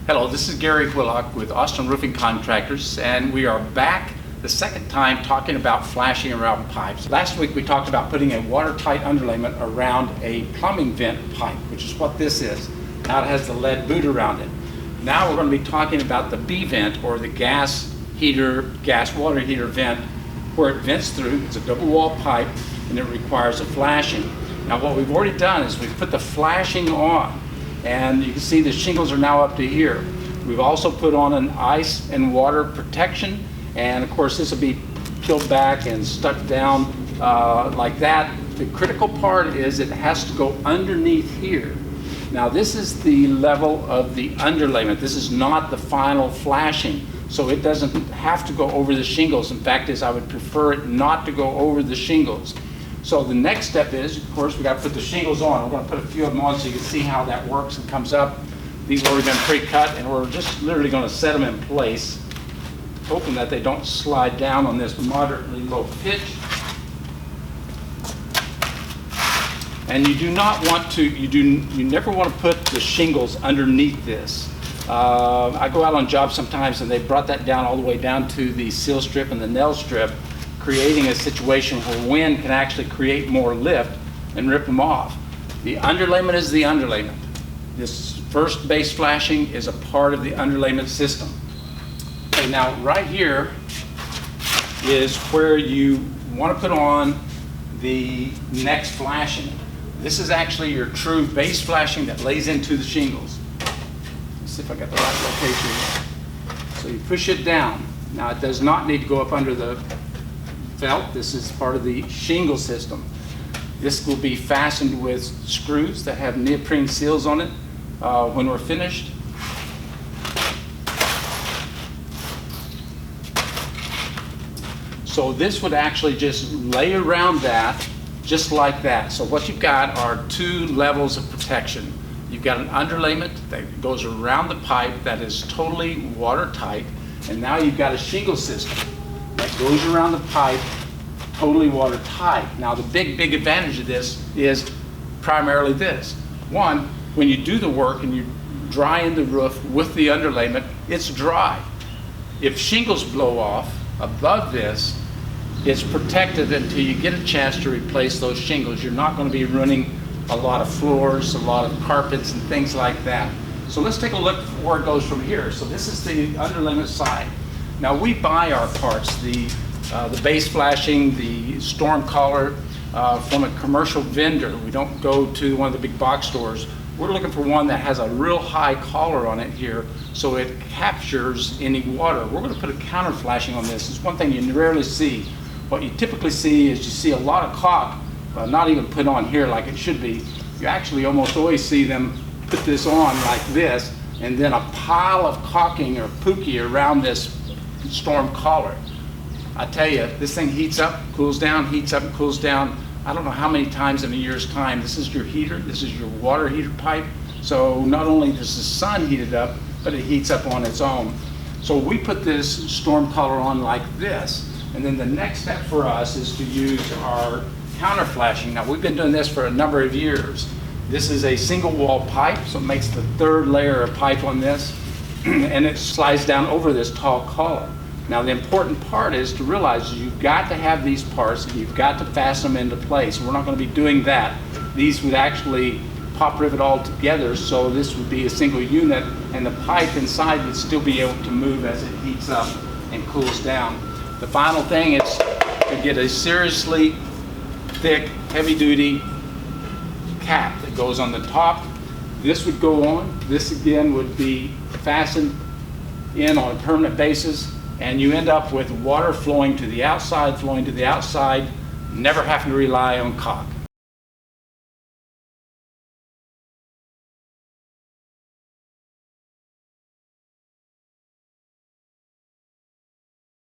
Hello, this is Gary Whillock with Austin Roofing Contractors, and we are back the second time talking about flashing around pipes. Last week we talked about putting a watertight underlayment around a plumbing vent pipe, which is what this is. Now it has the lead boot around it. Now we're going to be talking about the B vent, or the gas water heater vent, where it vents through. It's a double wall pipe and it requires a flashing. Now what we've already done is we've put the flashing on, and you can see the shingles are now up to here. We've also put on an ice and water protection, and of course this will be peeled back and stuck down like that. The critical part is it has to go underneath here. Now this is the level of the underlayment. This is not the final flashing, so it doesn't have to go over the shingles. In fact, I would prefer it not to go over the shingles. So the next step is, of course, we got to put the shingles on. We're going to put a few of them on so you can see how that works and comes up. These have already been pre-cut, and we're just literally going to set them in place, hoping that they don't slide down on this moderately low pitch. And you do not want to, you never want to put the shingles underneath this. I go out on jobs sometimes and they brought that down all the way down to the seal strip and the nail strip, creating a situation where wind can actually create more lift and rip them off. The underlayment is the underlayment. This first base flashing is a part of the underlayment system. Okay, now right here is where you want to put on the next flashing. This is actually your true base flashing that lays into the shingles. Let's see if I got the right location. So you push it down. Now it does not need to go up under the felt. This is part of the shingle system. This will be fastened with screws that have neoprene seals on it when we're finished. So this would actually just lay around that, just like that. So what you've got are two levels of protection. You've got an underlayment that goes around the pipe that is totally watertight, and now you've got a shingle system that goes around the pipe totally watertight. Now the big advantage of this is primarily this. One, when you do the work and you dry in the roof with the underlayment, it's dry. If shingles blow off above this, it's protected until you get a chance to replace those shingles. You're not going to be ruining a lot of floors, a lot of carpets and things like that. So let's take a look where it goes from here. So this is the underlayment side. Now we buy our parts, the base flashing, the storm collar, from a commercial vendor. We don't go to one of the big box stores. We're looking for one that has a real high collar on it here so it captures any water. We're going to put a counter flashing on this. It's one thing you rarely see. What you typically see is you see a lot of caulk, not even put on here like it should be. You actually almost always see them put this on like this, and then a pile of caulking or pookie around this storm collar. I tell you, this thing heats up, cools down, heats up, cools down. I don't know how many times in a year's time. This is your heater, this is your water heater pipe. So not only does the sun heat it up, but it heats up on its own. So we put this storm collar on like this, and then the next step for us is to use our counter flashing. Now we've been doing this for a number of years. This is a single wall pipe, so it makes the third layer of pipe on this, and it slides down over this tall collar. Now the important part is to realize you've got to have these parts and you've got to fasten them into place. We're not going to be doing that. These would actually pop rivet all together, so this would be a single unit, and the pipe inside would still be able to move as it heats up and cools down. The final thing is to get a seriously thick, heavy-duty cap that goes on the top. This would go on. This again would be fastened in on a permanent basis, and you end up with water flowing to the outside, never having to rely on caulk.